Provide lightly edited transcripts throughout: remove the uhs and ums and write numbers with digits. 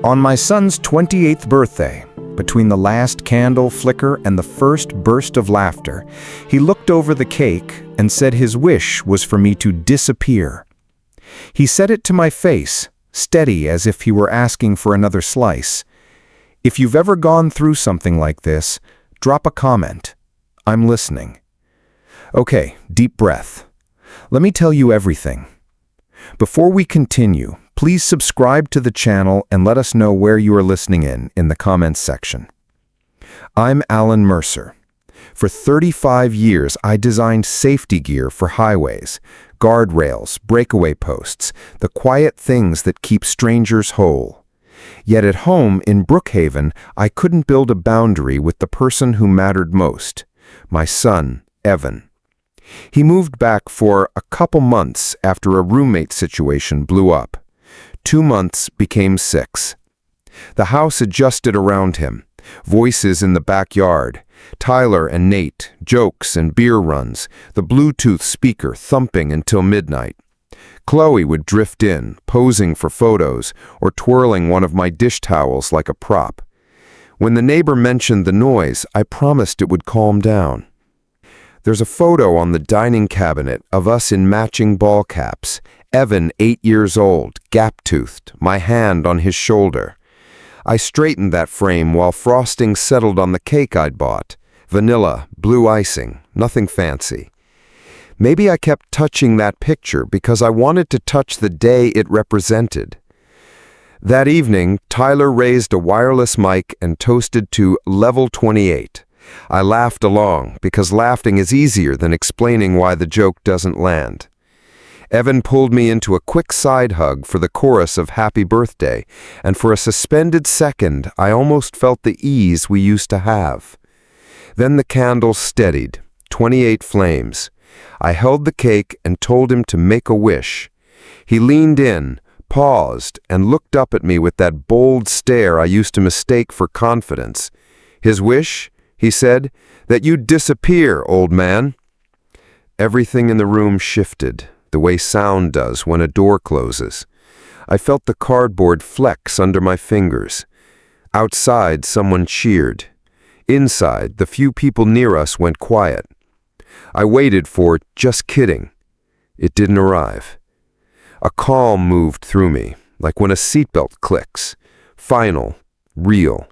On my son's 28th birthday, between the last candle flicker and the first burst of laughter, he looked over the cake and said his wish was for me to disappear. He said it to my face, steady as if he were asking for another slice. If you've ever gone through something like this, drop a comment. I'm listening. Okay, deep breath. Let me tell you everything. Before we continue, please subscribe to the channel and let us know where you are listening in the comments section. I'm Alan Mercer. For 35 years, I designed safety gear for highways, guardrails, breakaway posts, the quiet things that keep strangers whole. Yet at home in Brookhaven, I couldn't build a boundary with the person who mattered most, my son, Evan. He moved back for a couple months after a roommate situation blew up. 2 months became 6. The house adjusted around him. Voices in the backyard, Tyler and Nate, jokes and beer runs, the Bluetooth speaker thumping until midnight. Chloe would drift in, posing for photos or twirling one of my dish towels like a prop. When the neighbor mentioned the noise, I promised it would calm down. There's a photo on the dining cabinet of us in matching ball caps. Evan, 8 years old, gap-toothed, my hand on his shoulder. I straightened that frame while frosting settled on the cake I'd bought. Vanilla, blue icing, nothing fancy. Maybe I kept touching that picture because I wanted to touch the day it represented. That evening, Tyler raised a wireless mic and toasted to level 28. I laughed along because laughing is easier than explaining why the joke doesn't land. Evan pulled me into a quick side hug for the chorus of Happy Birthday, and for a suspended second, I almost felt the ease we used to have. Then the candle steadied, 28 flames. I held the cake and told him to make a wish. He leaned in, paused, and looked up at me with that bold stare I used to mistake for confidence. His wish? He said, that you'd disappear, old man. Everything in the room shifted, the way sound does when a door closes. I felt the cardboard flex under my fingers. Outside, someone cheered. Inside, the few people near us went quiet. I waited for just kidding. It didn't arrive. A calm moved through me, like when a seatbelt clicks. Final, real.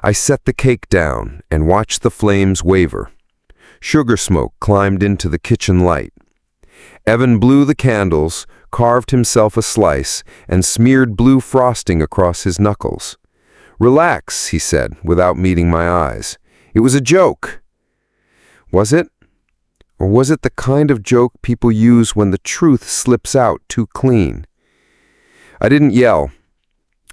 I set the cake down and watched the flames waver. Sugar smoke climbed into the kitchen light. Evan blew the candles, carved himself a slice, and smeared blue frosting across his knuckles. "Relax," he said, without meeting my eyes. "It was a joke." Was it? Or was it the kind of joke people use when the truth slips out too clean? I didn't yell.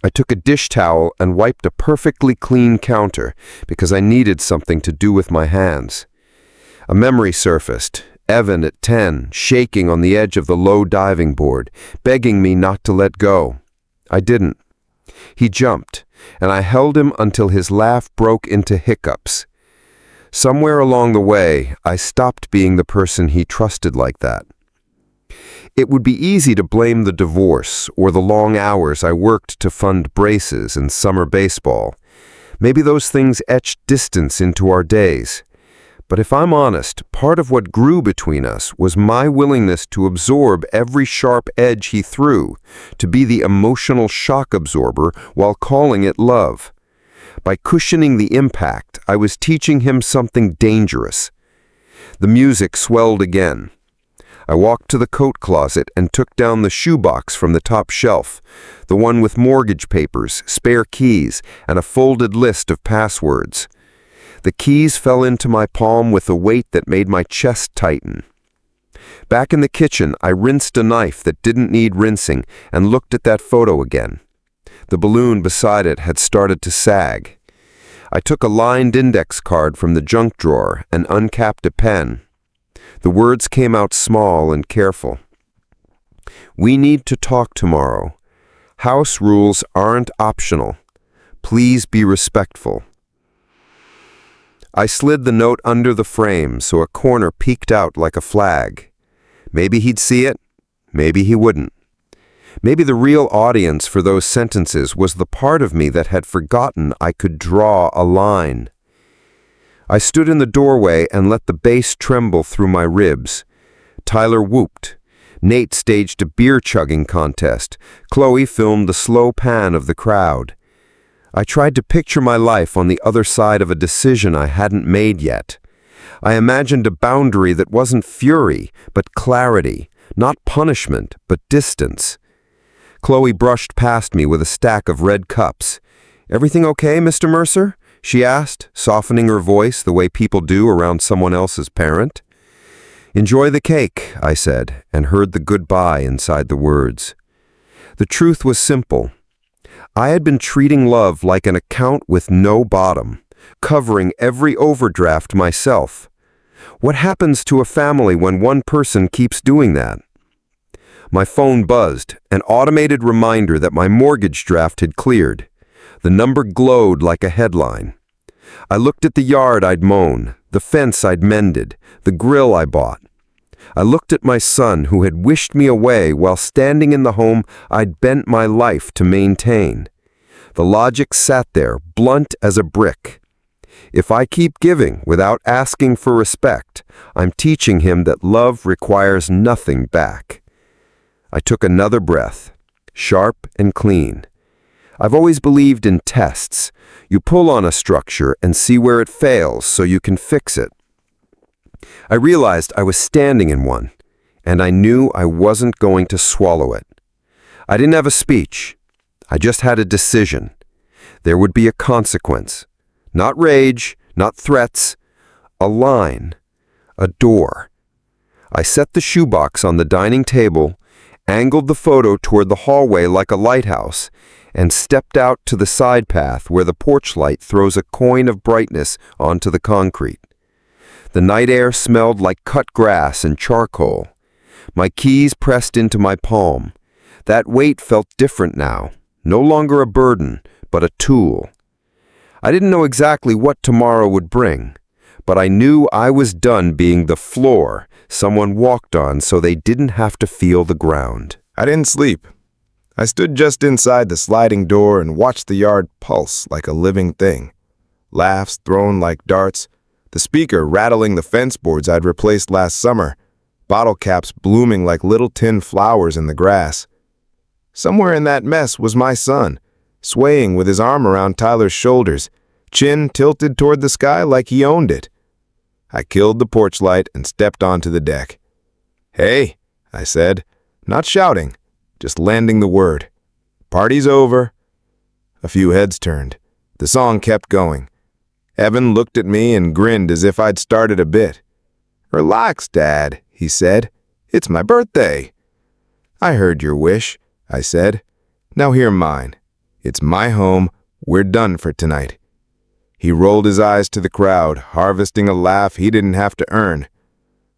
I took a dish towel and wiped a perfectly clean counter because I needed something to do with my hands. A memory surfaced, Evan at 10, shaking on the edge of the low diving board, begging me not to let go. I didn't. He jumped, and I held him until his laugh broke into hiccups. Somewhere along the way, I stopped being the person he trusted like that. It would be easy to blame the divorce or the long hours I worked to fund braces and summer baseball. Maybe those things etched distance into our days. But if I'm honest, part of what grew between us was my willingness to absorb every sharp edge he threw, to be the emotional shock absorber while calling it love. By cushioning the impact, I was teaching him something dangerous. The music swelled again. I walked to the coat closet and took down the shoebox from the top shelf, the one with mortgage papers, spare keys, and a folded list of passwords. The keys fell into my palm with a weight that made my chest tighten. Back in the kitchen, I rinsed a knife that didn't need rinsing and looked at that photo again. The balloon beside it had started to sag. I took a lined index card from the junk drawer and uncapped a pen. The words came out small and careful. "We need to talk tomorrow. House rules aren't optional. Please be respectful." I slid the note under the frame so a corner peeked out like a flag. Maybe he'd see it, maybe he wouldn't. Maybe the real audience for those sentences was the part of me that had forgotten I could draw a line. I stood in the doorway and let the bass tremble through my ribs. Tyler whooped. Nate staged a beer-chugging contest. Chloe filmed the slow pan of the crowd. I tried to picture my life on the other side of a decision I hadn't made yet. I imagined a boundary that wasn't fury, but clarity, not punishment, but distance. Chloe brushed past me with a stack of red cups. "Everything okay, Mr. Mercer?" she asked, softening her voice the way people do around someone else's parent. "Enjoy the cake," I said, and heard the goodbye inside the words. The truth was simple. I had been treating love like an account with no bottom, covering every overdraft myself. What happens to a family when one person keeps doing that? My phone buzzed, an automated reminder that my mortgage draft had cleared. The number glowed like a headline. I looked at the yard I'd mown, the fence I'd mended, the grill I bought. I looked at my son who had wished me away while standing in the home I'd bent my life to maintain. The logic sat there, blunt as a brick. If I keep giving without asking for respect, I'm teaching him that love requires nothing back. I took another breath, sharp and clean. I've always believed in tests. You pull on a structure and see where it fails so you can fix it. I realized I was standing in one, and I knew I wasn't going to swallow it. I didn't have a speech. I just had a decision. There would be a consequence. Not rage, not threats. A line. A door. I set the shoebox on the dining table, angled the photo toward the hallway like a lighthouse, and stepped out to the side path where the porch light throws a coin of brightness onto the concrete. The night air smelled like cut grass and charcoal. My keys pressed into my palm. That weight felt different now, no longer a burden, but a tool. I didn't know exactly what tomorrow would bring, but I knew I was done being the floor someone walked on so they didn't have to feel the ground. I didn't sleep. I stood just inside the sliding door and watched the yard pulse like a living thing. Laughs thrown like darts, the speaker rattling the fence boards I'd replaced last summer, bottle caps blooming like little tin flowers in the grass. Somewhere in that mess was my son, swaying with his arm around Tyler's shoulders, chin tilted toward the sky like he owned it. I killed the porch light and stepped onto the deck. "Hey," I said, not shouting, just landing the word. "Party's over." A few heads turned. The song kept going. Evan looked at me and grinned as if I'd started a bit. "Relax, Dad," he said. "It's my birthday." "I heard your wish," I said. "Now hear mine. It's my home. We're done for tonight." He rolled his eyes to the crowd, harvesting a laugh he didn't have to earn.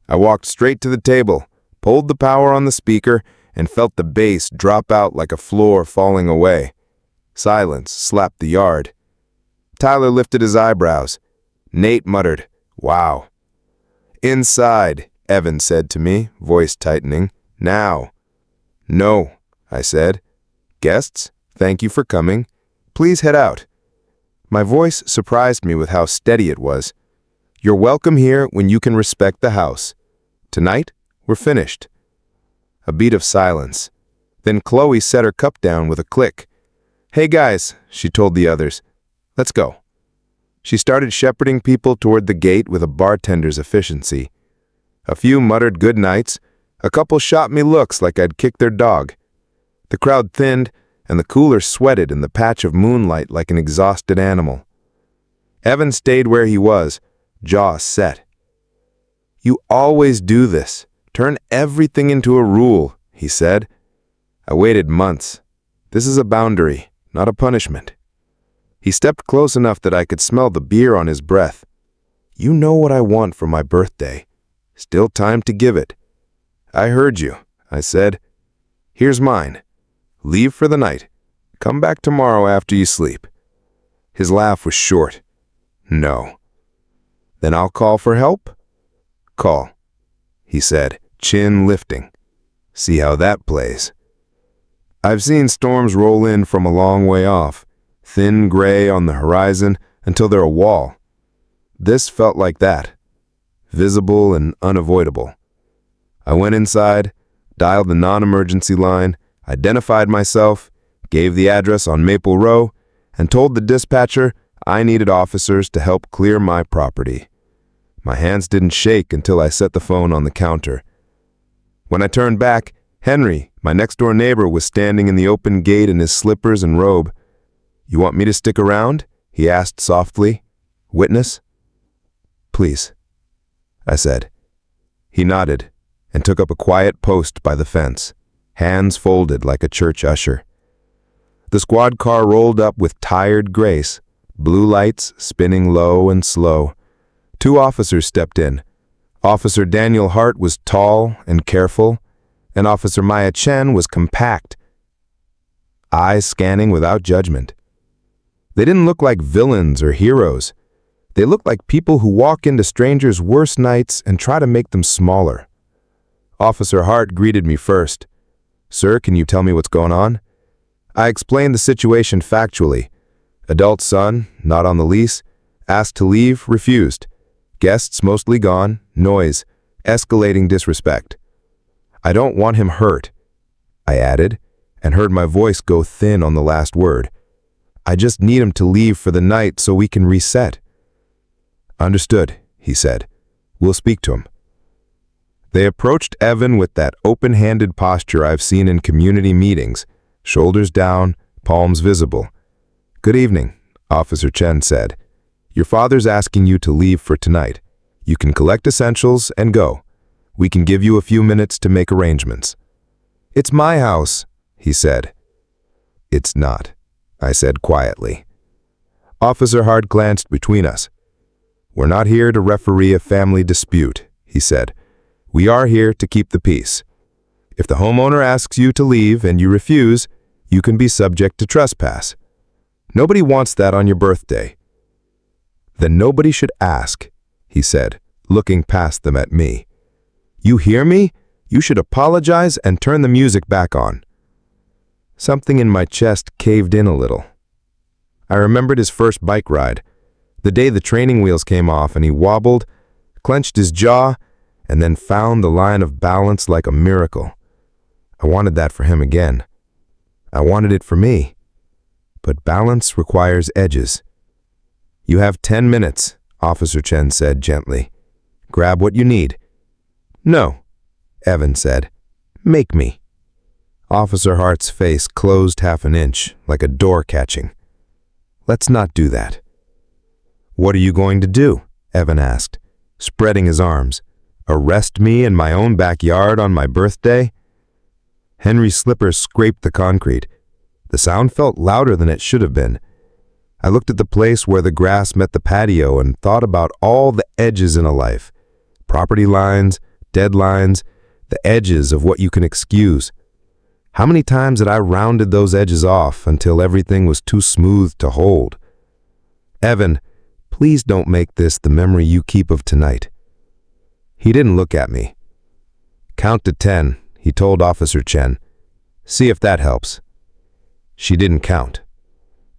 I walked straight to the table, pulled the power on the speaker, and felt the bass drop out like a floor falling away. Silence slapped the yard. Tyler lifted his eyebrows. Nate muttered, "Wow." "Inside," Evan said to me, voice tightening. "Now." "No," I said. "Guests, thank you for coming. Please head out." My voice surprised me with how steady it was. "You're welcome here when you can respect the house. Tonight, we're finished." A beat of silence. Then Chloe set her cup down with a click. "Hey guys," she told the others. "Let's go." She started shepherding people toward the gate with a bartender's efficiency. A few muttered good nights. A couple shot me looks like I'd kicked their dog. The crowd thinned, and the cooler sweated in the patch of moonlight like an exhausted animal. Evan stayed where he was, jaw set. "You always do this. Turn everything into a rule," he said. I waited months. This is a boundary, not a punishment. He stepped close enough that I could smell the beer on his breath. "You know what I want for my birthday. Still time to give it." "I heard you," I said. "Here's mine. Leave for the night. Come back tomorrow after you sleep." His laugh was short. "No." "Then I'll call for help?" "Call," he said, chin lifting. "See how that plays." I've seen storms roll in from a long way off, thin gray on the horizon until they're a wall. This felt like that, visible and unavoidable. I went inside, dialed the non-emergency line, identified myself, gave the address on Maple Row, and told the dispatcher I needed officers to help clear my property. My hands didn't shake until I set the phone on the counter. When I turned back, Henry, my next-door neighbor, was standing in the open gate in his slippers and robe. "You want me to stick around?" he asked softly. "Witness?" "Please," I said. He nodded and took up a quiet post by the fence, hands folded like a church usher. The squad car rolled up with tired grace, blue lights spinning low and slow. 2 officers stepped in. Officer Daniel Hart was tall and careful, and Officer Maya Chen was compact, eyes scanning without judgment. They didn't look like villains or heroes. They looked like people who walk into strangers' worst nights and try to make them smaller. Officer Hart greeted me first. "Sir, can you tell me what's going on?" I explained the situation factually. Adult son, not on the lease, asked to leave, refused. Guests mostly gone, noise, escalating disrespect. "I don't want him hurt," I added, and heard my voice go thin on the last word. "I just need him to leave for the night so we can reset." "Understood," he said. "We'll speak to him." They approached Evan with that open-handed posture I've seen in community meetings, shoulders down, palms visible. "Good evening," Officer Chen said. "Your father's asking you to leave for tonight. You can collect essentials and go. We can give you a few minutes to make arrangements." "It's my house," he said. "It's not," I said quietly. Officer Hart glanced between us. "We're not here to referee a family dispute," he said. "We are here to keep the peace. If the homeowner asks you to leave and you refuse, you can be subject to trespass. Nobody wants that on your birthday." "Then nobody should ask," he said, looking past them at me. "You hear me? You should apologize and turn the music back on." Something in my chest caved in a little. I remembered his first bike ride, the day the training wheels came off and he wobbled, clenched his jaw, and then found the line of balance like a miracle. I wanted that for him again. I wanted it for me. But balance requires edges. "You have 10 minutes, Officer Chen said gently. "Grab what you need." "No," Evan said. "Make me." Officer Hart's face closed half an inch, like a door catching. "Let's not do that." "What are you going to do?" Evan asked, spreading his arms. "Arrest me in my own backyard on my birthday?" Henry's slippers scraped the concrete. The sound felt louder than it should have been. I looked at the place where the grass met the patio and thought about all the edges in a life. Property lines, deadlines, the edges of what you can excuse. How many times had I rounded those edges off until everything was too smooth to hold? "Evan, please don't make this the memory you keep of tonight." He didn't look at me. "Count to 10, he told Officer Chen. "See if that helps." She didn't count.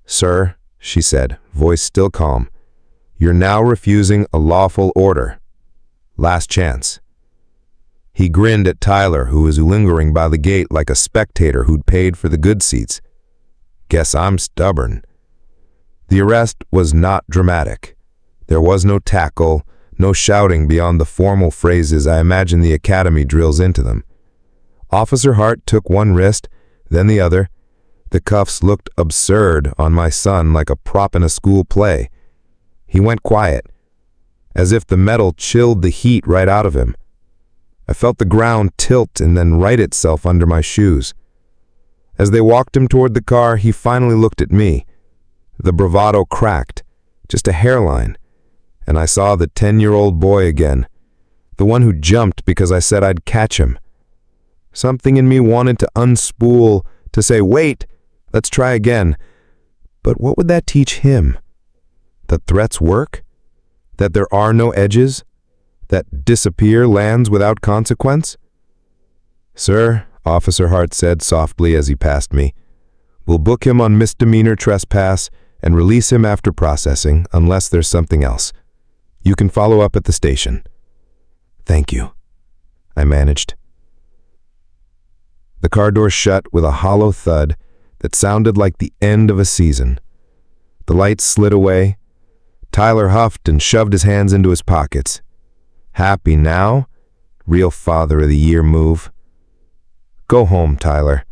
"Sir," she said, voice still calm, "you're now refusing a lawful order. Last chance." He grinned at Tyler, who was lingering by the gate like a spectator who'd paid for the good seats. "Guess I'm stubborn." The arrest was not dramatic. There was no tackle, no shouting beyond the formal phrases I imagine the academy drills into them. Officer Hart took one wrist, then the other. The cuffs looked absurd on my son like a prop in a school play. He went quiet, as if the metal chilled the heat right out of him. I felt the ground tilt and then right itself under my shoes. As they walked him toward the car, he finally looked at me. The bravado cracked, just a hairline, and I saw the 10-year-old boy again, the one who jumped because I said I'd catch him. Something in me wanted to unspool, to say, "Wait, let's try again." But what would that teach him? That threats work? That there are no edges? That disappear lands without consequence? "Sir, Officer Hart said softly as he passed me. "We'll book him on misdemeanor trespass and release him after processing, unless there's something else. You can follow up at the station." "Thank you," I managed. The car door shut with a hollow thud that sounded like the end of a season. The lights slid away. Tyler huffed and shoved his hands into his pockets. Happy now? Real Father of the Year move. "Go home, Tyler,"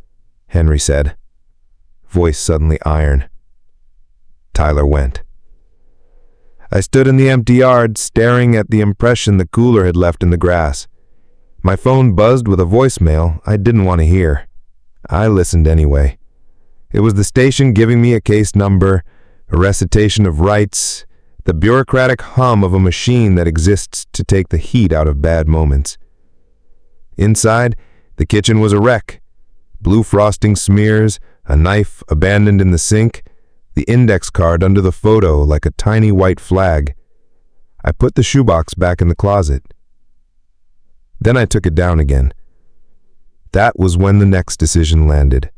Henry said. Voice suddenly iron. Tyler went. I stood in the empty yard, staring at the impression the cooler had left in the grass. My phone buzzed with a voicemail I didn't want to hear. I listened anyway. It was the station giving me a case number, a recitation of rights, the bureaucratic hum of a machine that exists to take the heat out of bad moments. Inside, the kitchen was a wreck. Blue frosting smears, a knife abandoned in the sink, the index card under the photo like a tiny white flag. I put the shoebox back in the closet. Then I took it down again. That was when the next decision landed.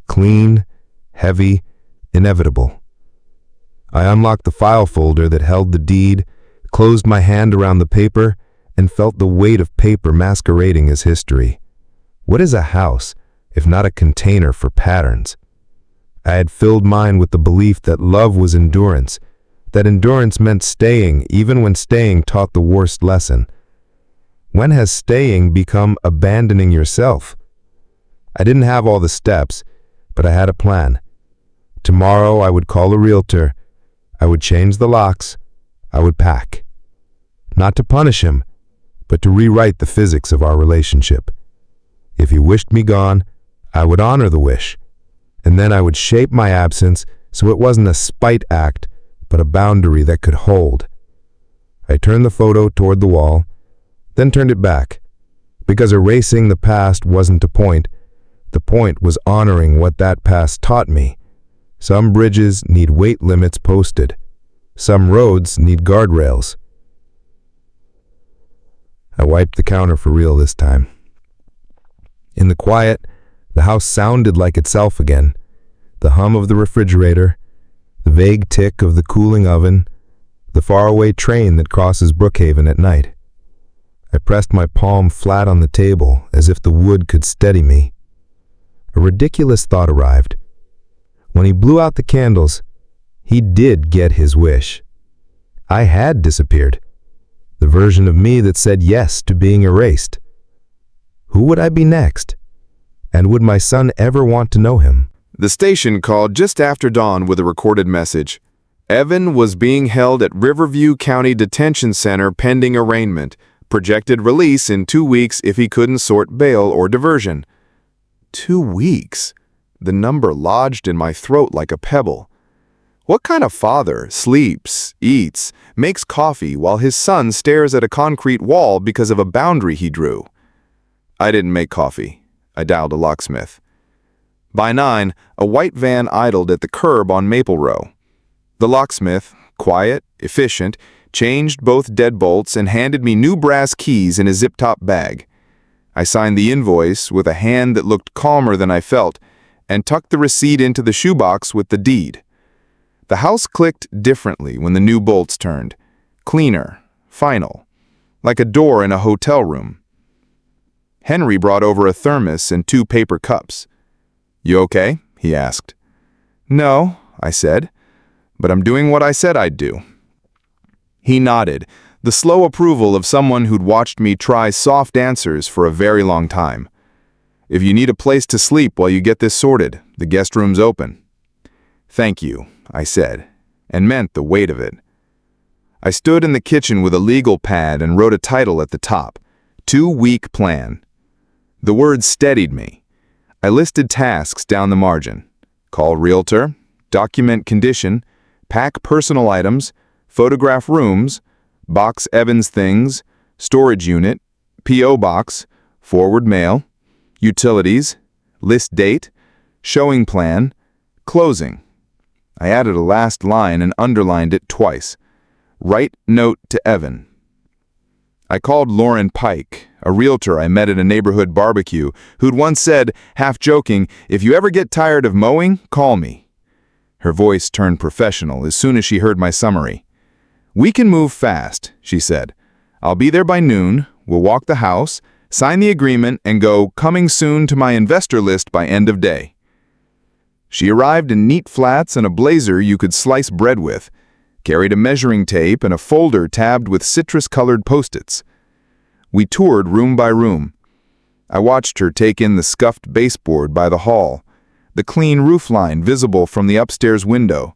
Clean, heavy, inevitable. I unlocked the file folder that held the deed, closed my hand around the paper, and felt the weight of paper masquerading as history. What is a house, if not a container for patterns? I had filled mine with the belief that love was endurance, that endurance meant staying even when staying taught the worst lesson. When has staying become abandoning yourself? I didn't have all the steps, but I had a plan. Tomorrow I would call a realtor. I would change the locks. I would pack. Not to punish him, but to rewrite the physics of our relationship. If he wished me gone, I would honor the wish, and then I would shape my absence so it wasn't a spite act, but a boundary that could hold. I turned the photo toward the wall, then turned it back, because erasing the past wasn't the point. The point was honoring what that past taught me. Some bridges need weight limits posted. Some roads need guardrails. I wiped the counter for real this time. In the quiet, the house sounded like itself again. The hum of the refrigerator, the vague tick of the cooling oven, the faraway train that crosses Brookhaven at night. I pressed my palm flat on the table as if the wood could steady me. A ridiculous thought arrived. When he blew out the candles, he did get his wish. I had disappeared. The version of me that said yes to being erased. Who would I be next? And would my son ever want to know him? The station called just after dawn with a recorded message. Evan was being held at Riverview County Detention Center pending arraignment. Projected release in 2 weeks if he couldn't sort bail or diversion. 2 weeks? The number lodged in my throat like a pebble. What kind of father sleeps, eats, makes coffee while his son stares at a concrete wall because of a boundary he drew? I didn't make coffee. I dialed a locksmith. By 9, a white van idled at the curb on Maple Row. The locksmith, quiet, efficient, changed both deadbolts and handed me new brass keys in a zip-top bag. I signed the invoice with a hand that looked calmer than I felt and tucked the receipt into the shoebox with the deed. The house clicked differently when the new bolts turned. Cleaner, final, like a door in a hotel room. Henry brought over a thermos and 2 paper cups. "You okay?" he asked. "No," I said, "but I'm doing what I said I'd do." He nodded, the slow approval of someone who'd watched me try soft answers for a very long time. "If you need a place to sleep while you get this sorted, the guest room's open." "Thank you," I said, and meant the weight of it. I stood in the kitchen with a legal pad and wrote a title at the top, 2-week plan. The words steadied me. I listed tasks down the margin. Call realtor, document condition, pack personal items, photograph rooms, box Evans things, storage unit, P.O. box, forward mail, utilities, list date, showing plan, closing. I added a last line and underlined it twice. Write note to Evan. I called Lauren Pike, a realtor I met at a neighborhood barbecue, who'd once said, half joking, "If you ever get tired of mowing, call me." Her voice turned professional as soon as she heard my summary. "We can move fast," she said. "I'll be there by noon, we'll walk the house, sign the agreement, and go coming soon to my investor list by end of day." She arrived in neat flats and a blazer you could slice bread with, carried a measuring tape and a folder tabbed with citrus-colored Post-its. We toured room by room. I watched her take in the scuffed baseboard by the hall, the clean roofline visible from the upstairs window,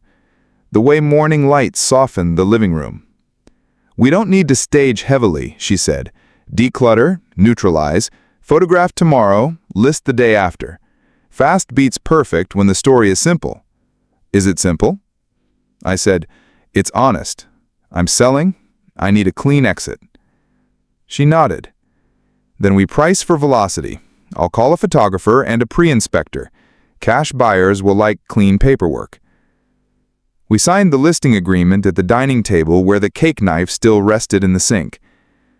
the way morning light softened the living room. "We don't need to stage heavily," she said. "Declutter, neutralize, photograph tomorrow, list the day after. Fast beats perfect when the story is simple." "Is it simple?" I said, "It's honest. I'm selling. I need a clean exit." She nodded. "Then we price for velocity. I'll call a photographer and a pre-inspector. Cash buyers will like clean paperwork." We signed the listing agreement at the dining table where the cake knife still rested in the sink.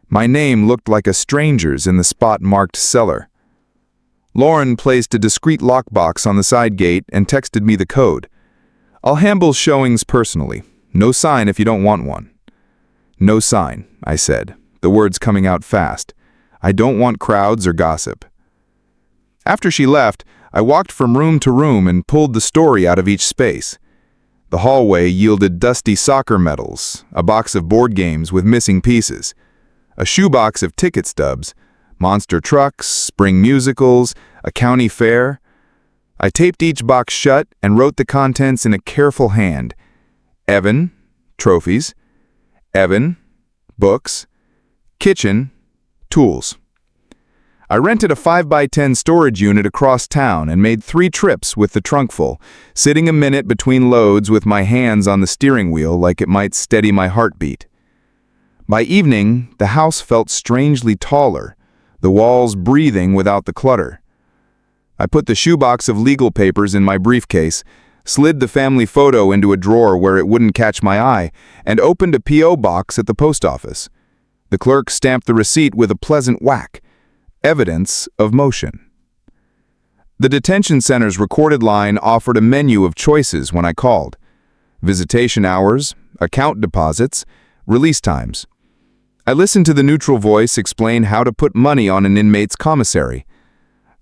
My name looked like a stranger's in the spot marked seller. Lauren placed a discreet lockbox on the side gate and texted me the code. "I'll handle showings personally. No sign if you don't want one." "No sign," I said, the words coming out fast. "I don't want crowds or gossip." After she left, I walked from room to room and pulled the story out of each space. The hallway yielded dusty soccer medals, a box of board games with missing pieces, a shoebox of ticket stubs, monster trucks, spring musicals, a county fair. I taped each box shut and wrote the contents in a careful hand. Evan, trophies. Evan, books. Kitchen, tools. I rented a 5x10 storage unit across town and made 3 trips with the trunk full, sitting a minute between loads with my hands on the steering wheel like it might steady my heartbeat. By evening, the house felt strangely taller, the walls breathing without the clutter. I put the shoebox of legal papers in my briefcase, slid the family photo into a drawer where it wouldn't catch my eye, and opened a P.O. box at the post office. The clerk stamped the receipt with a pleasant whack. Evidence of motion. The detention center's recorded line offered a menu of choices when I called. Visitation hours, account deposits, release times. I listened to the neutral voice explain how to put money on an inmate's commissary.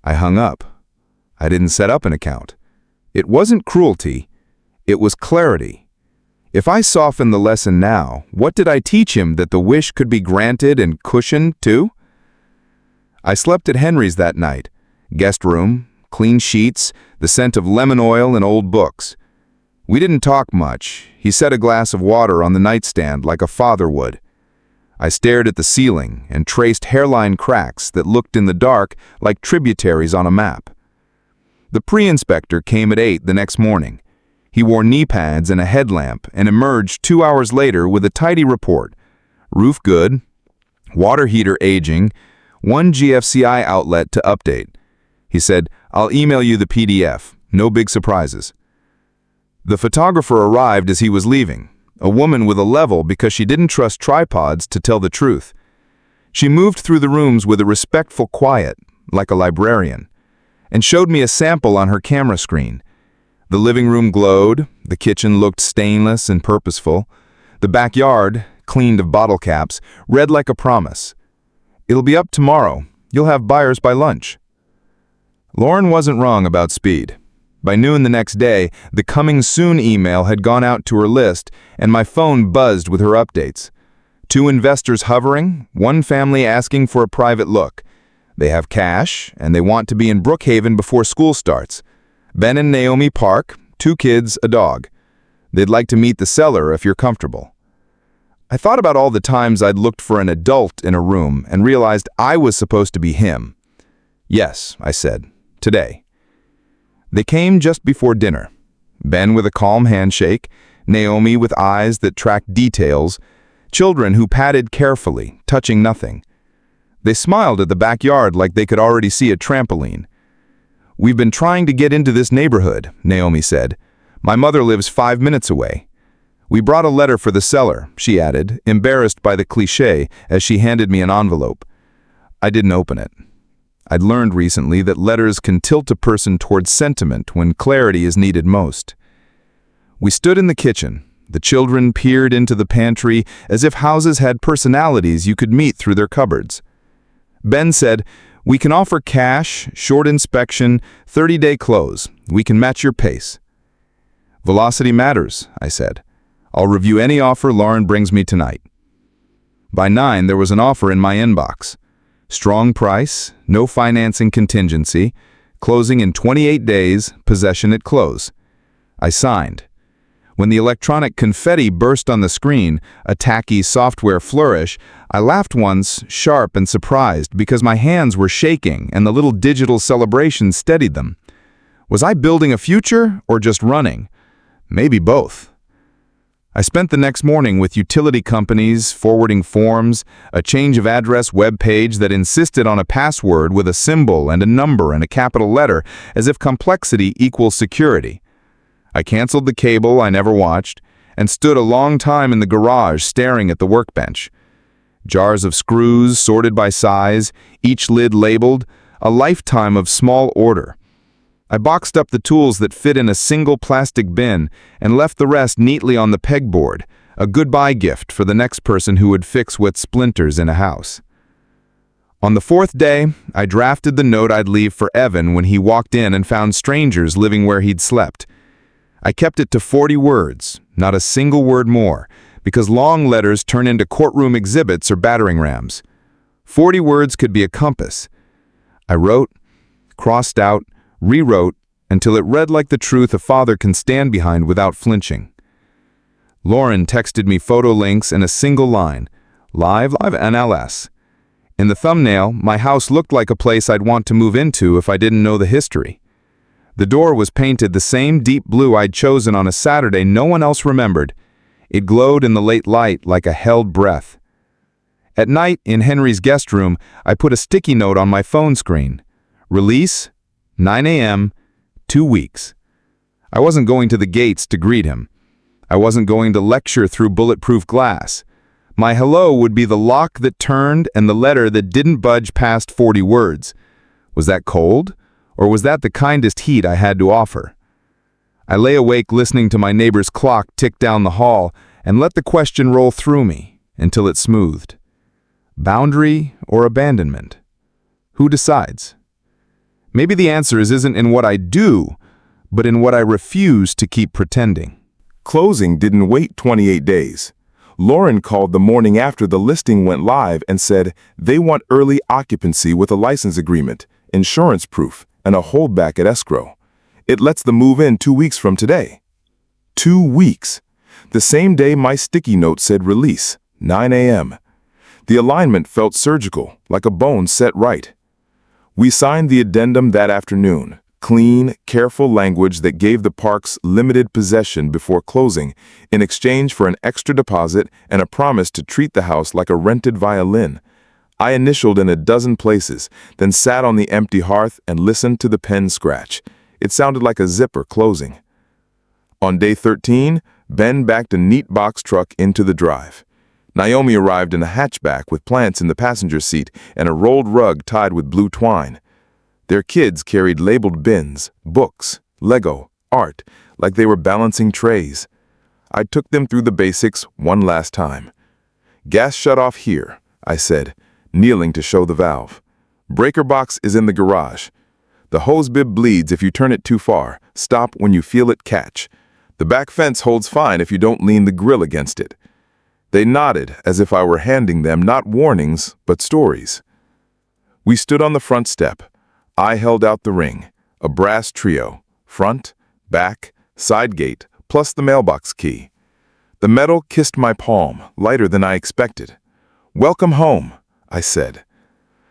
I hung up. I didn't set up an account. It wasn't cruelty. It was clarity. If I soften the lesson now, what did I teach him that the wish could be granted and cushioned too? I slept at Henry's that night. Guest room, clean sheets, the scent of lemon oil and old books. We didn't talk much. He set a glass of water on the nightstand like a father would. I stared at the ceiling and traced hairline cracks that looked in the dark like tributaries on a map. The pre-inspector came at 8 the next morning. He wore knee pads and a headlamp and emerged 2 hours later with a tidy report. Roof good, water heater aging, 1 GFCI outlet to update. He said, "I'll email you the PDF. No big surprises." The photographer arrived as he was leaving, a woman with a level because she didn't trust tripods to tell the truth. She moved through the rooms with a respectful quiet, like a librarian, and showed me a sample on her camera screen. The living room glowed, the kitchen looked stainless and purposeful. The backyard, cleaned of bottle caps, read like a promise. "It'll be up tomorrow. You'll have buyers by lunch." Lauren wasn't wrong about speed. By noon the next day, the coming soon email had gone out to her list, and my phone buzzed with her updates. 2 investors hovering, 1 family asking for a private look. They have cash, and they want to be in Brookhaven before school starts. Ben and Naomi Park, 2 kids, a dog. They'd like to meet the seller if you're comfortable. I thought about all the times I'd looked for an adult in a room and realized I was supposed to be him. "Yes," I said, "today." They came just before dinner. Ben with a calm handshake, Naomi with eyes that tracked details, children who patted carefully, touching nothing. They smiled at the backyard like they could already see a trampoline. "We've been trying to get into this neighborhood," Naomi said. "My mother lives 5 minutes away. We brought a letter for the seller," she added, embarrassed by the cliché as she handed me an envelope. I didn't open it. I'd learned recently that letters can tilt a person towards sentiment when clarity is needed most. We stood in the kitchen. The children peered into the pantry as if houses had personalities you could meet through their cupboards. Ben said, "We can offer cash, short inspection, 30-day close. We can match your pace." "Velocity matters," I said. "I'll review any offer Lauren brings me tonight." By 9, there was an offer in my inbox. Strong price, no financing contingency, closing in 28 days, possession at close. I signed. When the electronic confetti burst on the screen, a tacky software flourish, I laughed once, sharp and surprised, because my hands were shaking and the little digital celebration steadied them. Was I building a future or just running? Maybe both. I spent the next morning with utility companies, forwarding forms, a change of address web page that insisted on a password with a symbol and a number and a capital letter, as if complexity equals security. I canceled the cable I never watched and stood a long time in the garage staring at the workbench. Jars of screws sorted by size, each lid labeled, a lifetime of small order. I boxed up the tools that fit in a single plastic bin and left the rest neatly on the pegboard, a goodbye gift for the next person who would fix wet splinters in a house. On the 4th day, I drafted the note I'd leave for Evan when he walked in and found strangers living where he'd slept. I kept it to 40 words, not a single word more, because long letters turn into courtroom exhibits or battering rams. 40 words could be a compass. I wrote, crossed out, rewrote, until it read like the truth a father can stand behind without flinching. Lauren texted me photo links and a single line, live NLS. In the thumbnail, my house looked like a place I'd want to move into if I didn't know the history. The door was painted the same deep blue I'd chosen on a Saturday no one else remembered. It glowed in the late light like a held breath. At night, in Henry's guest room, I put a sticky note on my phone screen. Release, 9 a.m., 2 weeks. I wasn't going to the gates to greet him. I wasn't going to lecture through bulletproof glass. My hello would be the lock that turned and the letter that didn't budge past 40 words. Was that cold? Or was that the kindest heat I had to offer? I lay awake listening to my neighbor's clock tick down the hall and let the question roll through me until it smoothed. Boundary or abandonment? Who decides? Maybe the answer isn't in what I do, but in what I refuse to keep pretending. Closing didn't wait 28 days. Lauren called the morning after the listing went live and said they want early occupancy with a license agreement, insurance proof, and a holdback at escrow. It lets them move in 2 weeks from today. 2 weeks. The same day my sticky note said release, 9 a.m. The alignment felt surgical, like a bone set right. We signed the addendum that afternoon, clean, careful language that gave the parks limited possession before closing in exchange for an extra deposit and a promise to treat the house like a rented violin. I initialed in a dozen places, then sat on the empty hearth and listened to the pen scratch. It sounded like a zipper closing. On day 13, Ben backed a neat box truck into the drive. Naomi arrived in a hatchback with plants in the passenger seat and a rolled rug tied with blue twine. Their kids carried labeled bins, books, Lego, art, like they were balancing trays. I took them through the basics one last time. Gas shut off here, I said, kneeling to show the valve. Breaker box is in the garage. The hose bib bleeds if you turn it too far. Stop when you feel it catch. The back fence holds fine if you don't lean the grill against it. They nodded as if I were handing them not warnings, but stories. We stood on the front step. I held out the ring, a brass trio, front, back, side gate, plus the mailbox key. The metal kissed my palm, lighter than I expected. "Welcome home," I said.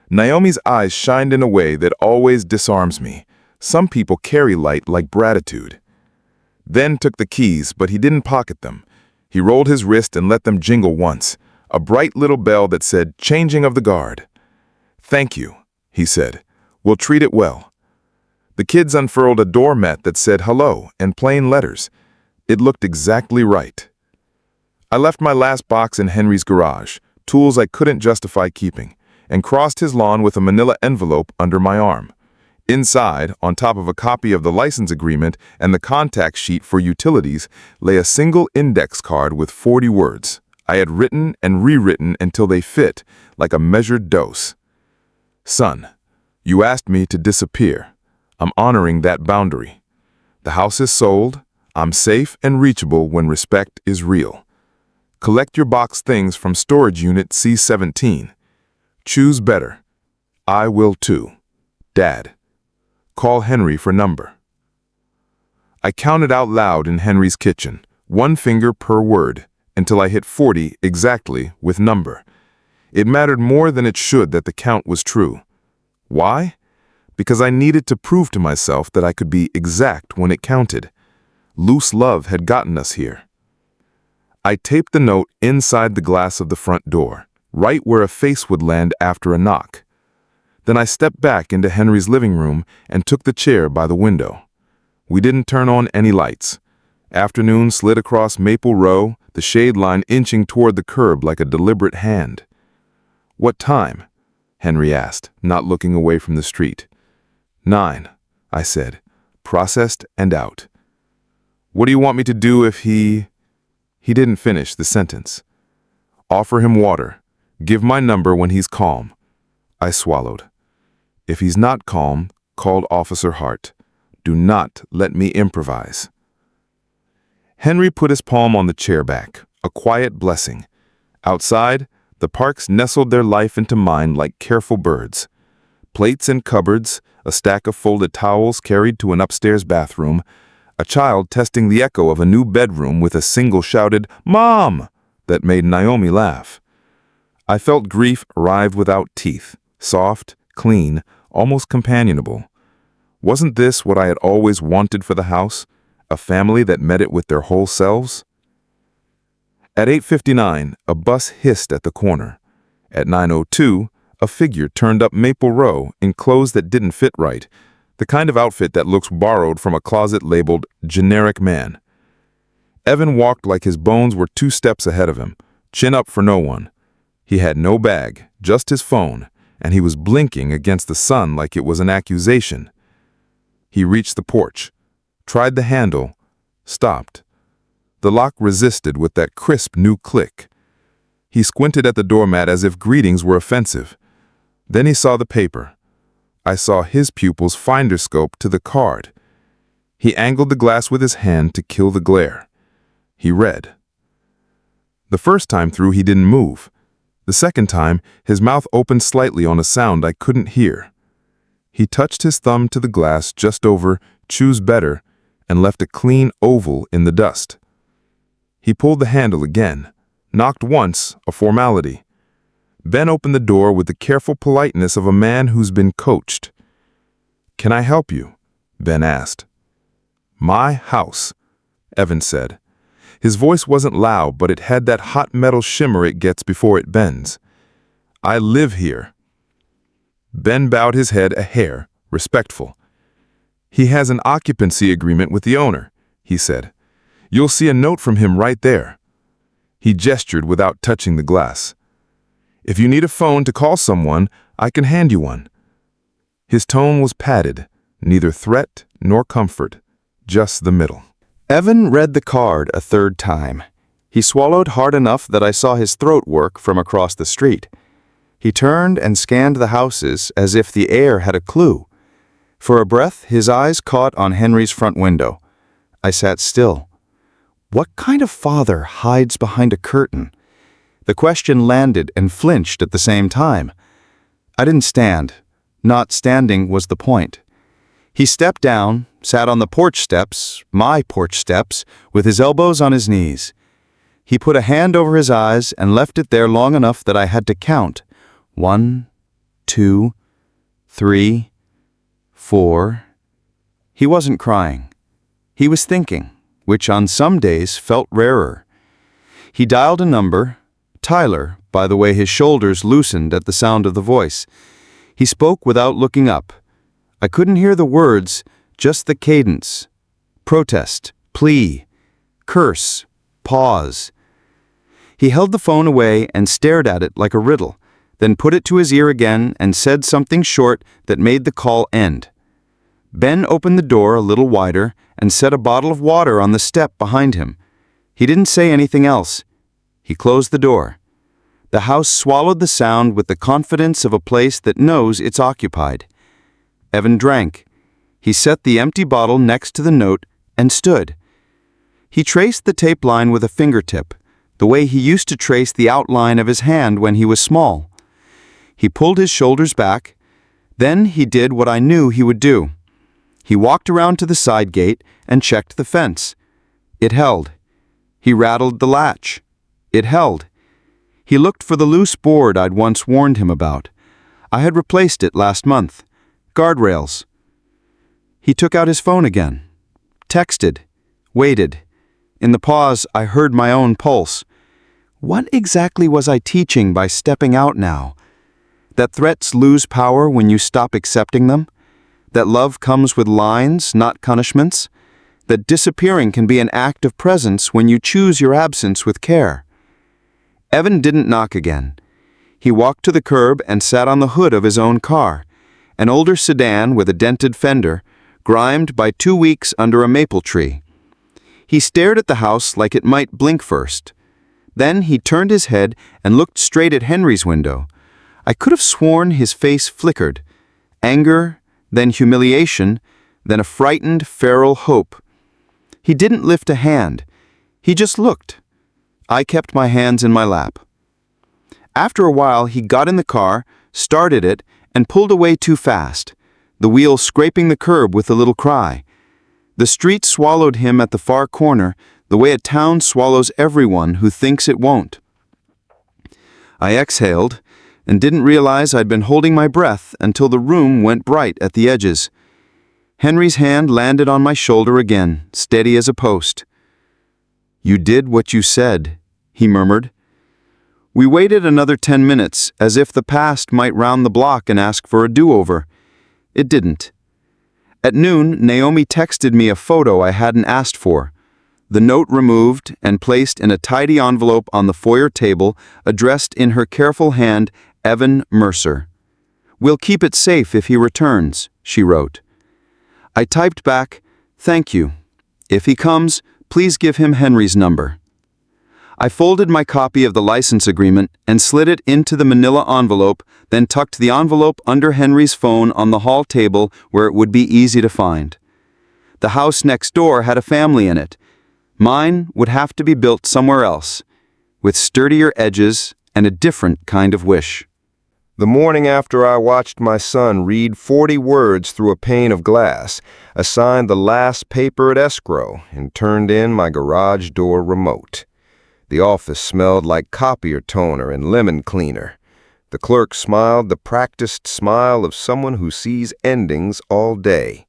Naomi's eyes shined in a way that always disarms me. Some people carry light like gratitude. Ben took the keys, but he didn't pocket them. He rolled his wrist and let them jingle once, a bright little bell that said, "Changing of the guard." "Thank you," he said. "We'll treat it well." The kids unfurled a doormat that said hello in plain letters. It looked exactly right. I left my last box in Henry's garage, tools I couldn't justify keeping, and crossed his lawn with a manila envelope under my arm. Inside, on top of a copy of the license agreement and the contact sheet for utilities, lay a single index card with 40 words. I had written and rewritten until they fit, like a measured dose. Son, you asked me to disappear. I'm honoring that boundary. The house is sold. I'm safe and reachable when respect is real. Collect your box things from storage unit C17. Choose better. I will too. Dad. Call Henry for number. I counted out loud in Henry's kitchen, 1 finger per word, until I hit 40 exactly with number. It mattered more than it should that the count was true. Why? Because I needed to prove to myself that I could be exact when it counted. Loose love had gotten us here. I taped the note inside the glass of the front door, right where a face would land after a knock. Then I stepped back into Henry's living room and took the chair by the window. We didn't turn on any lights. Afternoon slid across Maple Row, the shade line inching toward the curb like a deliberate hand. What time? Henry asked, not looking away from the street. 9, I said, processed and out. What do you want me to do if he didn't finish the sentence. Offer him water. Give my number when he's calm. I swallowed. If he's not calm, called Officer Hart. Do not let me improvise. Henry put his palm on the chair back, a quiet blessing. Outside, the parks nestled their life into mine like careful birds. Plates in cupboards, a stack of folded towels carried to an upstairs bathroom, a child testing the echo of a new bedroom with a single shouted, "Mom!" that made Naomi laugh. I felt grief arrive without teeth, soft, clean, almost companionable. Wasn't this what I had always wanted for the house? A family that met it with their whole selves? At 8:59, a bus hissed at the corner. At 9:02, a figure turned up Maple Row in clothes that didn't fit right, the kind of outfit that looks borrowed from a closet labeled generic man. Evan walked like his bones were 2 steps ahead of him, chin up for no one. He had no bag, just his phone, and he was blinking against the sun like it was an accusation. He reached the porch, tried the handle, stopped. The lock resisted with that crisp new click. He squinted at the doormat as if greetings were offensive. Then he saw the paper. I saw his pupil's finder scope to the card. He angled the glass with his hand to kill the glare. He read. The first time through, he didn't move. The second time, his mouth opened slightly on a sound I couldn't hear. He touched his thumb to the glass just over "Choose Better" and left a clean oval in the dust. He pulled the handle again, knocked once, a formality. Ben opened the door with the careful politeness of a man who's been coached. "Can I help you?" Ben asked. "My house," Evan said. His voice wasn't loud, but it had that hot metal shimmer it gets before it bends. "I live here." Ben bowed his head a hair, respectful. "He has an occupancy agreement with the owner," he said. "You'll see a note from him right there." He gestured without touching the glass. "If you need a phone to call someone, I can hand you one." His tone was padded, neither threat nor comfort, just the middle. Evan read the card a 3rd time. He swallowed hard enough that I saw his throat work from across the street. He turned and scanned the houses as if the air had a clue. For a breath, his eyes caught on Henry's front window. I sat still. What kind of father hides behind a curtain? The question landed and flinched at the same time. I didn't stand. Not standing was the point. He stepped down, sat on the porch steps, my porch steps, with his elbows on his knees. He put a hand over his eyes and left it there long enough that I had to count. 1, 2, 3, 4. He wasn't crying. He was thinking, which on some days felt rarer. He dialed a number, Tyler, by the way his shoulders loosened at the sound of the voice. He spoke without looking up. I couldn't hear the words, just the cadence. Protest, plea, curse, pause. He held the phone away and stared at it like a riddle. then put it to his ear again and said something short that made the call end. Ben opened the door a little wider and set a bottle of water on the step behind him. He didn't say anything else. He closed the door. The house swallowed the sound with the confidence of a place that knows it's occupied. Evan drank. He set the empty bottle next to the note and stood. He traced the tape line with a fingertip, the way he used to trace the outline of his hand when he was small. He pulled his shoulders back. Then he did what I knew he would do. He walked around to the side gate and checked the fence. It held. He rattled the latch. It held. He looked for the loose board I'd once warned him about. I had replaced it last month. Guardrails. He took out his phone again. Texted. Waited. In the pause, I heard my own pulse. What exactly was I teaching by stepping out now? That threats lose power when you stop accepting them? That love comes with lines, not punishments? That disappearing can be an act of presence when you choose your absence with care? Evan didn't knock again. He walked to the curb and sat on the hood of his own car, an older sedan with a dented fender, grimed by 2 weeks under a maple tree. He stared at the house like it might blink first. Then he turned his head and looked straight at Henry's window. I could have sworn his face flickered. Anger, then humiliation, then a frightened, feral hope. He didn't lift a hand. He just looked. I kept my hands in my lap. After a while, he got in the car, started it, and pulled away too fast, the wheel scraping the curb with a little cry. The street swallowed him at the far corner, the way a town swallows everyone who thinks it won't. I exhaled and didn't realize I'd been holding my breath until the room went bright at the edges. Henry's hand landed on my shoulder again, steady as a post. "You did what you said," he murmured. We waited another 10 minutes, as if the past might round the block and ask for a do-over. It didn't. At noon, Naomi texted me a photo I hadn't asked for. The note removed and placed in a tidy envelope on the foyer table, addressed in her careful hand, Evan Mercer. "We'll keep it safe if he returns," she wrote. I typed back, "Thank you. If he comes, please give him Henry's number." I folded my copy of the license agreement and slid it into the manila envelope, then tucked the envelope under Henry's phone on the hall table where it would be easy to find. The house next door had a family in it. Mine would have to be built somewhere else, with sturdier edges and a different kind of wish. The morning after I watched my son read 40 words through a pane of glass, I signed the last paper at escrow and turned in my garage door remote. The office smelled like copier toner and lemon cleaner. The clerk smiled the practiced smile of someone who sees endings all day.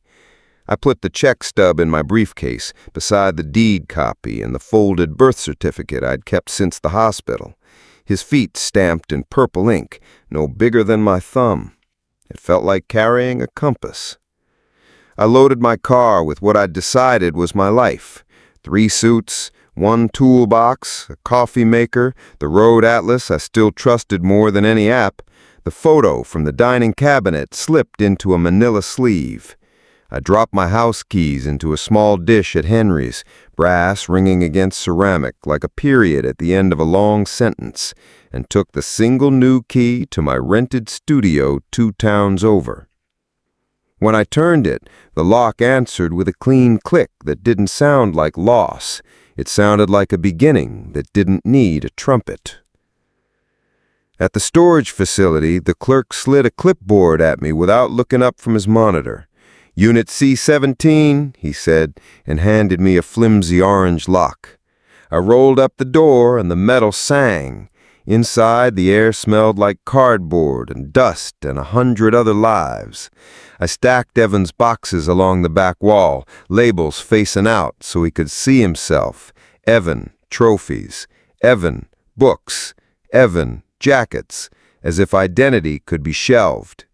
I put the check stub in my briefcase beside the deed copy and the folded birth certificate I'd kept since the hospital. His feet stamped in purple ink, no bigger than my thumb. It felt like carrying a compass. I loaded my car with what I'd decided was my life. 3 suits, 1 toolbox, a coffee maker, the road atlas I still trusted more than any app. The photo from the dining cabinet slipped into a manila sleeve. I dropped my house keys into a small dish at Henry's, brass ringing against ceramic like a period at the end of a long sentence, and took the single new key to my rented studio 2 towns over. When I turned it, the lock answered with a clean click that didn't sound like loss. It sounded like a beginning that didn't need a trumpet. At the storage facility, the clerk slid a clipboard at me without looking up from his monitor. "Unit C-17, he said, and handed me a flimsy orange lock. I rolled up the door and the metal sang. Inside, the air smelled like cardboard and dust and 100 other lives. I stacked Evan's boxes along the back wall, labels facing out so he could see himself. Evan, trophies. Evan, books. Evan, jackets, as if identity could be shelved.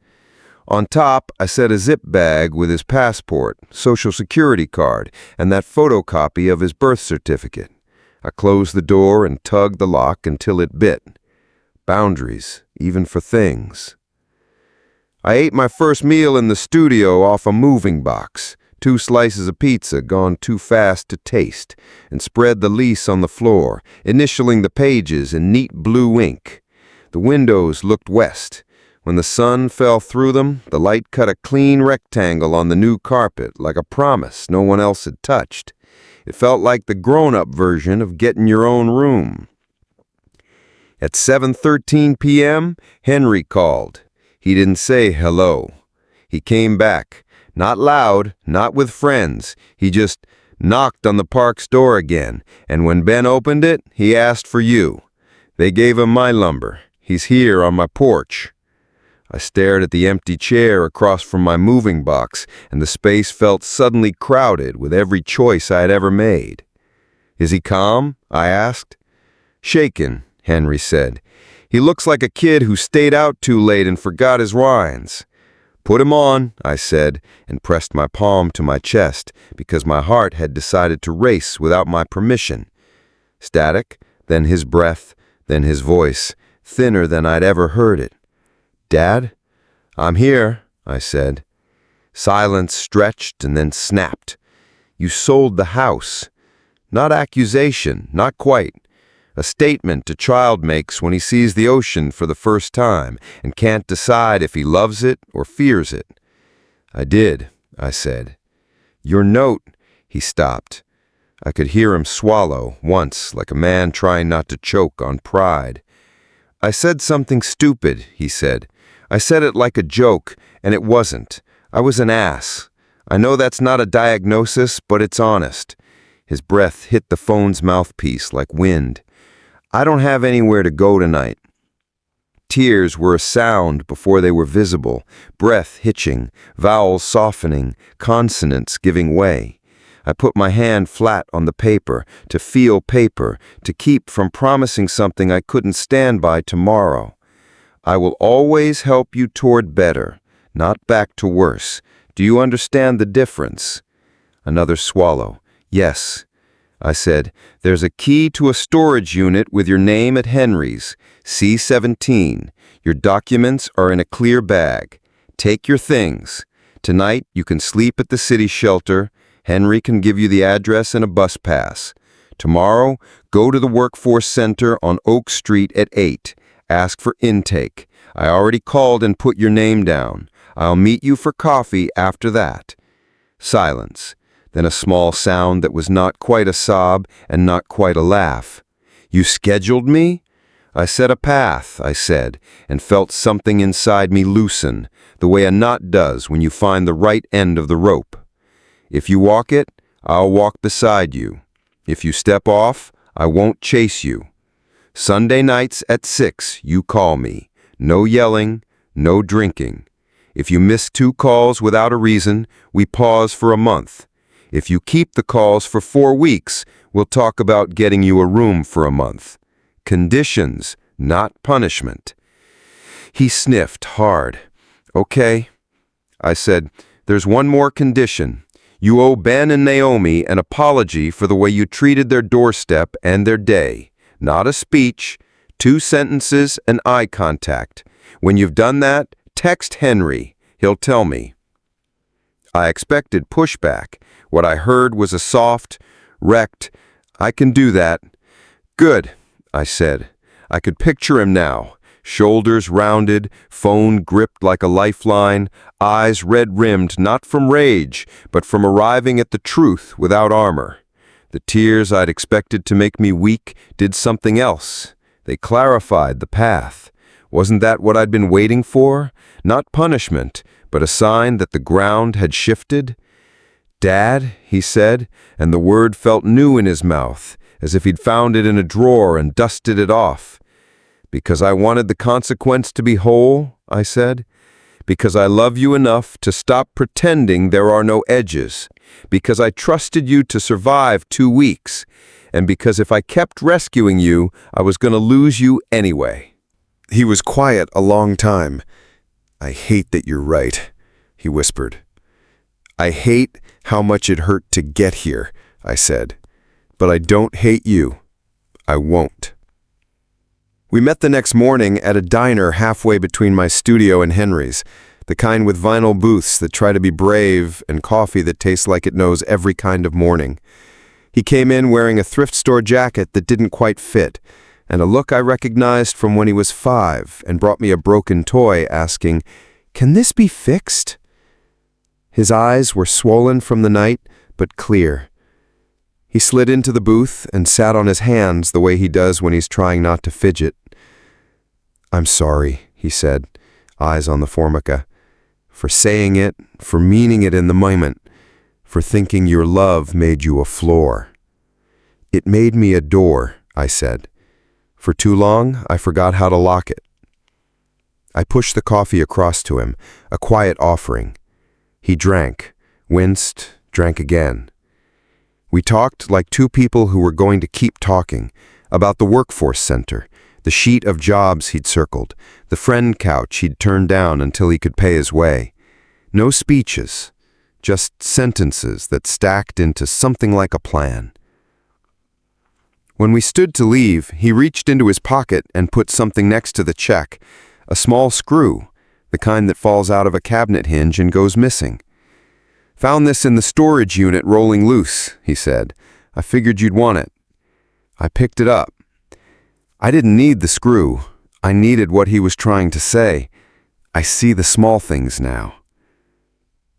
On top, I set a zip bag with his passport, social security card, and that photocopy of his birth certificate. I closed the door and tugged the lock until it bit. boundaries, even for things. I ate my first meal in the studio off a moving box, 2 slices of pizza gone too fast to taste, and spread the lease on the floor, initialing the pages in neat blue ink. The windows looked west. When the sun fell through them, the light cut a clean rectangle on the new carpet, like a promise no one else had touched. It felt like the grown-up version of getting your own room. At 7:13 p.m., Henry called. He didn't say hello. He came back, not loud, not with friends. He just knocked on the park's door again, and when Ben opened it, he asked for you. They gave him my lumber. He's here on my porch. I stared at the empty chair across from my moving box, and the space felt suddenly crowded with every choice I had ever made. Is he calm? I asked. Shaken, Henry said. He looks like a kid who stayed out too late and forgot his wines. Put him on, I said, and pressed my palm to my chest because my heart had decided to race without my permission. Static, then his breath, then his voice, thinner than I'd ever heard it. Dad? I'm here, I said. Silence stretched and then snapped. You sold the house. Not accusation, not quite. A statement a child makes when he sees the ocean for the first time and can't decide if he loves it or fears it. I did, I said. Your note, he stopped. I could hear him swallow once, like a man trying not to choke on pride. I said something stupid, he said. I said it like a joke, and it wasn't. I was an ass. I know that's not a diagnosis, but it's honest. His breath hit the phone's mouthpiece like wind. I don't have anywhere to go tonight. Tears were a sound before they were visible, breath hitching, vowels softening, consonants giving way. I put my hand flat on the paper, to feel paper, to keep from promising something I couldn't stand by tomorrow. I will always help you toward better, not back to worse. Do you understand the difference? Another swallow. Yes. I said, there's a key to a storage unit with your name at Henry's, C17. Your documents are in a clear bag. Take your things. Tonight you can sleep at the city shelter. Henry can give you the address and a bus pass. Tomorrow, go to the Workforce Center on Oak Street at 8. Ask for intake. I already called and put your name down. I'll meet you for coffee after that. Silence. Then a small sound that was not quite a sob and not quite a laugh. You scheduled me? I set a path, I said, and felt something inside me loosen, the way a knot does when you find the right end of the rope. If you walk it, I'll walk beside you. If you step off, I won't chase you. Sunday nights at 6, you call me. No yelling, no drinking. If you miss 2 calls without a reason, we pause for a month. If you keep the calls for 4 weeks, we'll talk about getting you a room for a month. Conditions, not punishment. He sniffed hard. Okay. I said, there's one more condition. You owe Ben and Naomi an apology for the way you treated their doorstep and their day. Not a speech, 2 sentences and eye contact. When you've done that, text Henry. He'll tell me. I expected pushback. What I heard was a soft, wrecked, I can do that. Good, I said. I could picture him now. Shoulders rounded, phone gripped like a lifeline, eyes red-rimmed not from rage, but from arriving at the truth without armor. The tears I'd expected to make me weak did something else. They clarified the path. Wasn't that what I'd been waiting for? Not punishment, but a sign that the ground had shifted? Dad, he said, and the word felt new in his mouth, as if he'd found it in a drawer and dusted it off. Because I wanted the consequence to be whole, I said. Because I love you enough to stop pretending there are no edges. Because I trusted you to survive 2 weeks. And because if I kept rescuing you, I was going to lose you anyway. He was quiet a long time. I hate that you're right, he whispered. I hate how much it hurt to get here, I said. But I don't hate you. I won't. We met the next morning at a diner halfway between my studio and Henry's, the kind with vinyl booths that try to be brave and coffee that tastes like it knows every kind of morning. He came in wearing a thrift store jacket that didn't quite fit, and a look I recognized from when he was 5, and brought me a broken toy, asking, "Can this be fixed?" His eyes were swollen from the night, but clear. He slid into the booth and sat on his hands the way he does when he's trying not to fidget. "I'm sorry," he said, eyes on the formica, "for saying it, for meaning it in the moment, for thinking your love made you a floor." "It made me a door," I said. "For too long, I forgot how to lock it." I pushed the coffee across to him, a quiet offering. He drank, winced, drank again. We talked like two people who were going to keep talking, about the workforce center, the sheet of jobs he'd circled, the friend couch he'd turned down until he could pay his way. No speeches, just sentences that stacked into something like a plan. When we stood to leave, he reached into his pocket and put something next to the check, a small screw, the kind that falls out of a cabinet hinge and goes missing. "Found this in the storage unit rolling loose," he said. "I figured you'd want it." I picked it up. I didn't need the screw. I needed what he was trying to say. I see the small things now.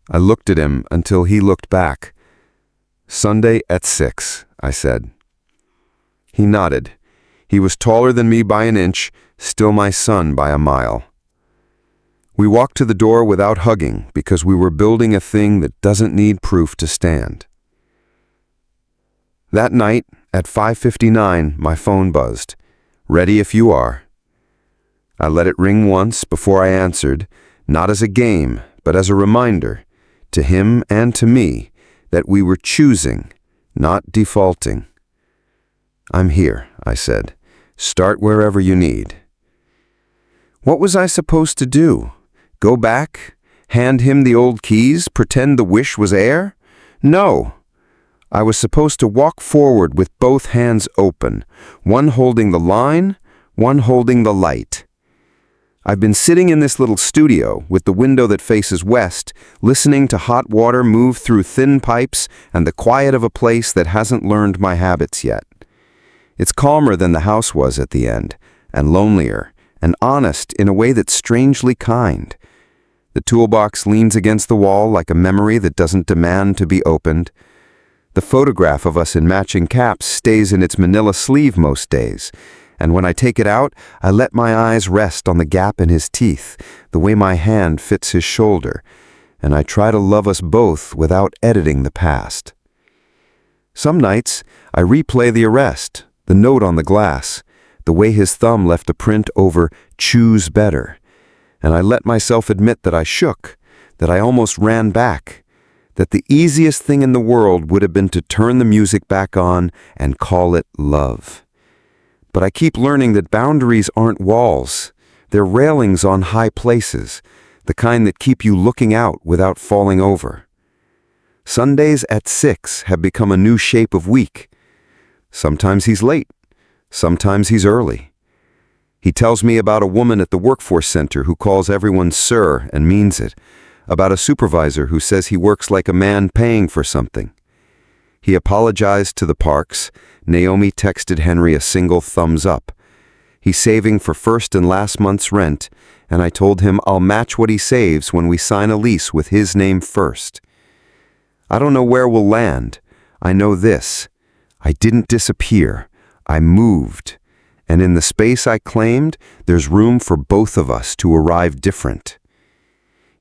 I looked at him until he looked back. "Sunday at 6, I said. He nodded. He was taller than me by an inch, still my son by a mile. We walked to the door without hugging because we were building a thing that doesn't need proof to stand. That night, at 5:59, my phone buzzed. "Ready if you are." I let it ring once before I answered, not as a game, but as a reminder, to him and to me, that we were choosing, not defaulting. "I'm here," I said. "Start wherever you need." What was I supposed to do? Go back? Hand him the old keys? Pretend the wish was air? No. I was supposed to walk forward with both hands open, one holding the line, one holding the light. I've been sitting in this little studio with the window that faces west, listening to hot water move through thin pipes and the quiet of a place that hasn't learned my habits yet. It's calmer than the house was at the end, and lonelier, and honest in a way that's strangely kind. The toolbox leans against the wall like a memory that doesn't demand to be opened. The photograph of us in matching caps stays in its manila sleeve most days, and when I take it out, I let my eyes rest on the gap in his teeth, the way my hand fits his shoulder, and I try to love us both without editing the past. Some nights, I replay the arrest, the note on the glass, the way his thumb left a print over "choose better," and I let myself admit that I shook, that I almost ran back, that the easiest thing in the world would have been to turn the music back on and call it love. But I keep learning that boundaries aren't walls. They're railings on high places, the kind that keep you looking out without falling over. Sundays at 6 have become a new shape of week. Sometimes he's late. Sometimes he's early. He tells me about a woman at the workforce center who calls everyone sir and means it, about a supervisor who says he works like a man paying for something. He apologized to the Parks. Naomi texted Henry a single thumbs up. He's saving for first and last month's rent, and I told him I'll match what he saves when we sign a lease with his name first. I don't know where we'll land. I know this. I didn't disappear. I moved. And in the space I claimed, there's room for both of us to arrive different.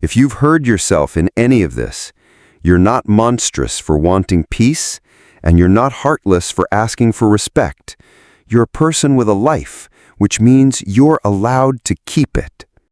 If you've heard yourself in any of this, you're not monstrous for wanting peace, and you're not heartless for asking for respect. You're a person with a life, which means you're allowed to keep it.